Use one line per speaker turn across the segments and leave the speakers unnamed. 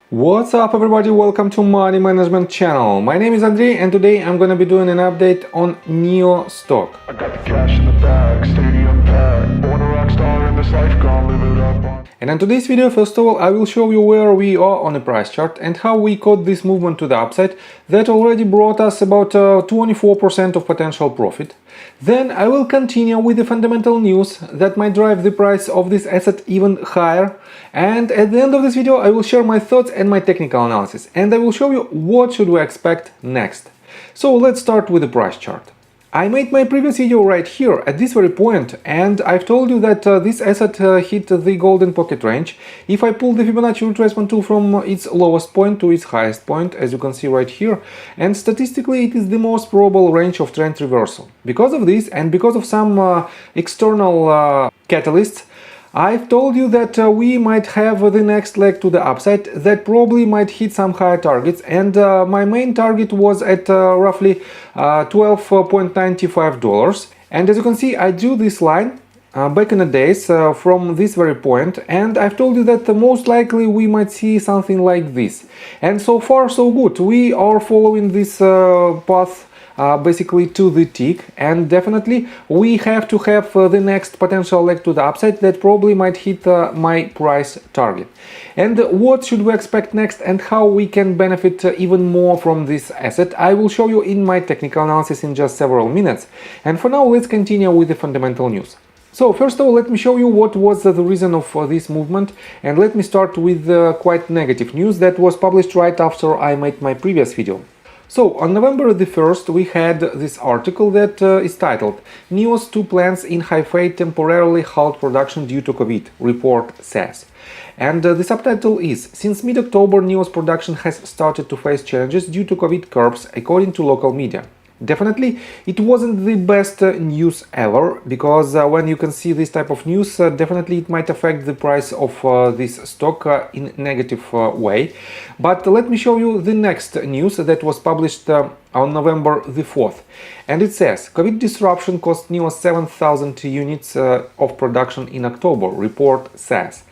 What's up everybody, welcome to Money Management channel. My name is Andrei and today I'm gonna be doing an update on NIO stock.
I got the cash in the bag, stadium packed. Born a rock star in this life, gonna live it up.
And in today's video, first of all, I will show you where we are on the price chart and how we caught this movement to the upside that already brought us about 24% of potential profit. Then I will continue with the fundamental news that might drive the price of this asset even higher. And at the end of this video, I will share my thoughts and my technical analysis. And I will show you what should we expect next. So let's start with the price chart. I made my previous video right here at this very point, and I've told you that this asset hit the golden pocket range if I pull the Fibonacci retracement tool from its lowest point to its highest point, as you can see right here, and statistically it is the most probable range of trend reversal. Because of this and because of some external catalysts, I've told you that we might have the next leg to the upside that probably might hit some higher targets, and my main target was at roughly $12.95. And as you can see, I drew this line back in the days from this very point, and I've told you that most likely we might see something like this. And so far so good, we are following this path basically to the tick, and definitely we have to have the next potential leg to the upside that probably might hit my price target. And what should we expect next and how we can benefit even more from this asset, I will show you in my technical analysis in just several minutes. And for now, let's continue with the fundamental news. So first of all, let me show you what was the reason of this movement, and let me start with quite negative news that was published right after I made my previous video. So, on November the 1st, we had this article that is titled NIO's two plants in Hefei temporarily halt production due to COVID, report says. And the subtitle is, since mid-October, NIO's production has started to face challenges due to COVID curbs, according to local media. Definitely, it wasn't the best news ever, because when you can see this type of news, definitely it might affect the price of this stock in a negative way. But let me show you the next news that was published on November the 4th. And it says, COVID disruption cost NIO 7,000 units of production in October, report says.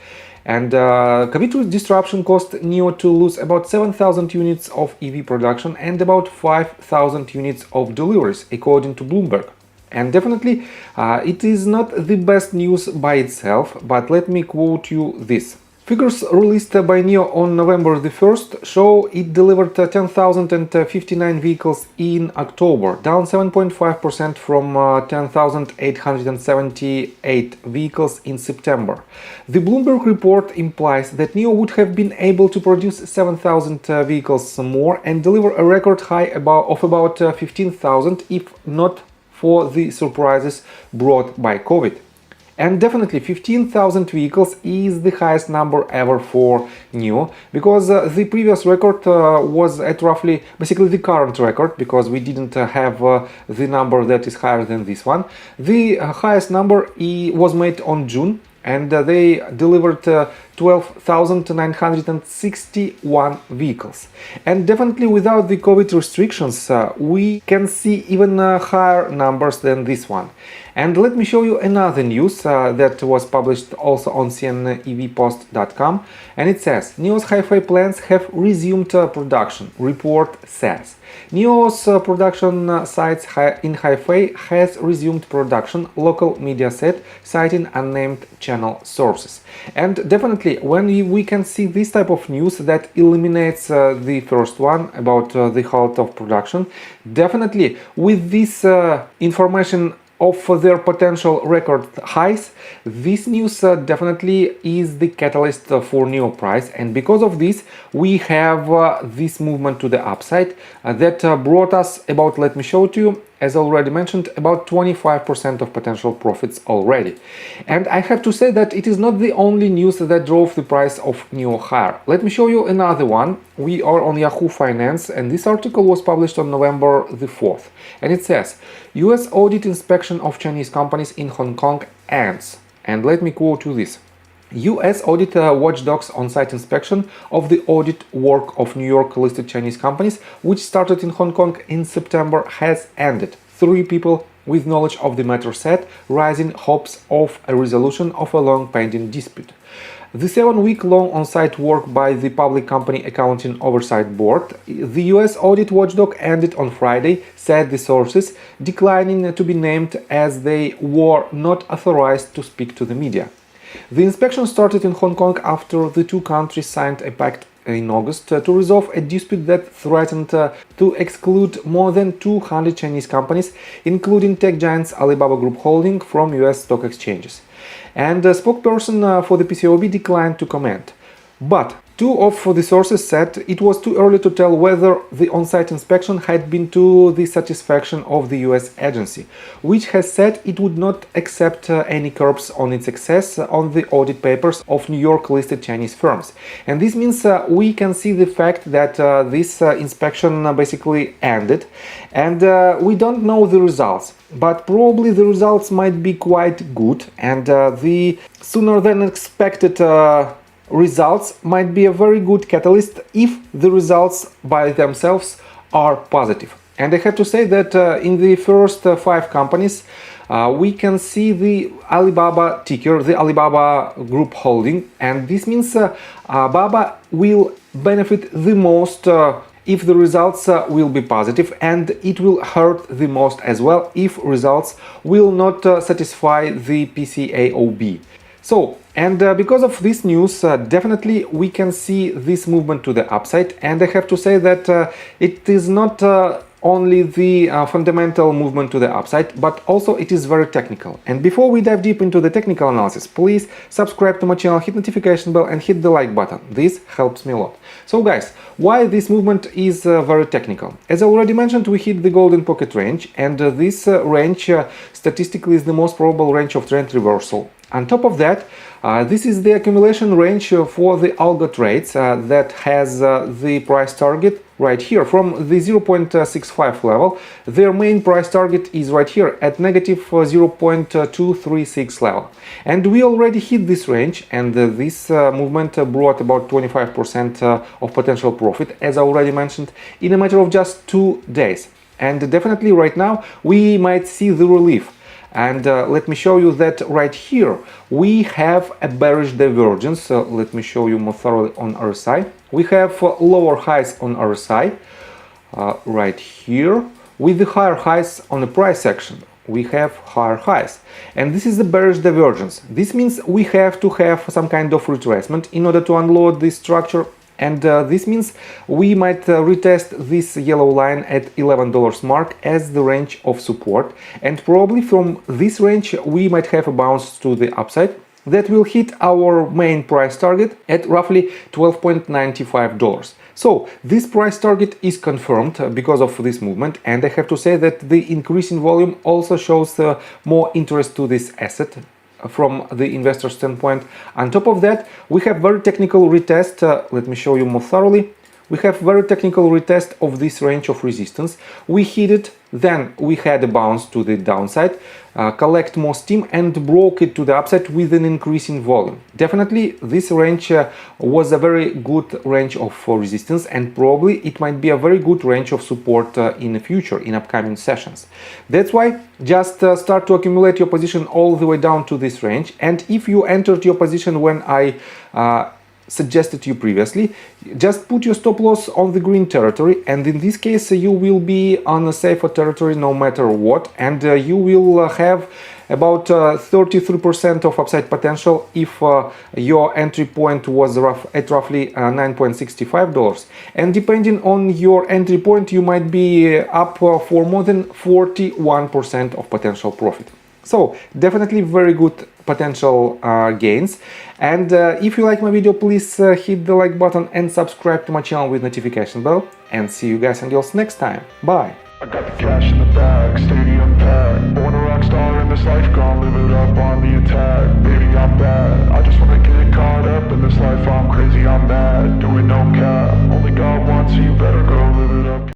And COVID disruption cost NIO to lose about 7,000 units of EV production and about 5,000 units of deliveries, according to Bloomberg. And definitely, it is not the best news by itself, but let me quote you this. Figures released by NIO on November the 1st show it delivered 10,059 vehicles in October, down 7.5% from 10,878 vehicles in September. The Bloomberg report implies that NIO would have been able to produce 7,000 vehicles more and deliver a record high of about 15,000 if not for the surprises brought by COVID. And definitely 15,000 vehicles is the highest number ever for NIO, because the previous record was at roughly, basically the current record, because we didn't have the number that is higher than this one. The highest number was made on June, and they delivered 12,961 vehicles. And definitely without the COVID restrictions, we can see even higher numbers than this one. And let me show you another news that was published also on cnevpost.com, and it says, NIO's Hefei plants have resumed production, report says. NIO's production sites in Hefei has resumed production, local media said, citing unnamed channel sources. And definitely, when we can see this type of news that eliminates the first one about the halt of production, definitely with this information of their potential record highs, this news definitely is the catalyst for NIO price, and because of this we have this movement to the upside that brought us about, let me show to you, as already mentioned, about 25% of potential profits already. And I have to say that it is not the only news that drove the price of NIO higher. Let me show you another one. We are on Yahoo Finance, and this article was published on November the 4th. And it says, US audit inspection of Chinese companies in Hong Kong ends. And let me quote you this. US audit watchdogs on-site inspection of the audit work of New York-listed Chinese companies, which started in Hong Kong in September, has ended. 3 people with knowledge of the matter said, raising hopes of a resolution of a long-pending dispute. The 7-week-long on-site work by the Public Company Accounting Oversight Board, the US audit watchdog, ended on Friday, said the sources, declining to be named as they were not authorized to speak to the media. The inspection started in Hong Kong after the two countries signed a pact in August to resolve a dispute that threatened to exclude more than 200 Chinese companies, including tech giants Alibaba Group Holding, from US stock exchanges. And a spokesperson for the PCAOB declined to comment. But two of the sources said it was too early to tell whether the on-site inspection had been to the satisfaction of the US agency, which has said it would not accept any curbs on its access on the audit papers of New York-listed Chinese firms. And this means we can see the fact that this inspection basically ended, and we don't know the results. But probably the results might be quite good, and the sooner than expected results might be a very good catalyst if the results by themselves are positive. And I have to say that in the first 5 companies we can see the Alibaba ticker, the Alibaba Group Holding, and this means Alibaba will benefit the most if the results will be positive, and it will hurt the most as well if results will not satisfy the PCAOB. So, and because of this news, definitely we can see this movement to the upside, and I have to say that it is not only the fundamental movement to the upside, but also it is very technical. And before we dive deep into the technical analysis, please subscribe to my channel, hit notification bell and hit the like button. This helps me a lot. So guys, why this movement is very technical? As I already mentioned, we hit the golden pocket range, and this range statistically is the most probable range of trend reversal. On top of that, this is the accumulation range for the algo trades that has the price target right here from the 0.65 level. Their main price target is right here at negative 0.236 level. And we already hit this range, and this movement brought about 25% of potential profit, as I already mentioned, in a matter of just 2 days. And definitely right now we might see the relief. And let me show you that right here we have a bearish divergence. Let me show you more thoroughly on RSI. We have lower highs on RSI right here, with the higher highs on the price action. We have higher highs, and this is the bearish divergence. This means we have to have some kind of retracement in order to unload this structure. And this means we might retest this yellow line at $11 mark as the range of support, and probably from this range we might have a bounce to the upside that will hit our main price target at roughly $12.95. So this price target is confirmed because of this movement, and I have to say that the increase in volume also shows more interest to this asset from the investor standpoint. On top of that, we have very technical retest. Let me show you more thoroughly. We have very technical retest of this range of resistance. We hit it, then we had a bounce to the downside, collect more steam and broke it to the upside with an increase in volume. Definitely this range was a very good range of resistance, and probably it might be a very good range of support in the future, in upcoming sessions. That's why just start to accumulate your position all the way down to this range, and if you entered your position when I suggested you previously, just put your stop loss on the green territory, and in this case you will be on a safer territory no matter what, and you will have about 33% of upside potential if your entry point was at roughly $9.65, and depending on your entry point you might be up for more than 41% of potential profit. So definitely very good potential gains. And if you like my video, please hit the like button and subscribe to my channel with notification bell, and see you guys and girls next time. Bye.
I got the cash in the bag, stadium packed. Born a rock star in this life, gonna live it up on the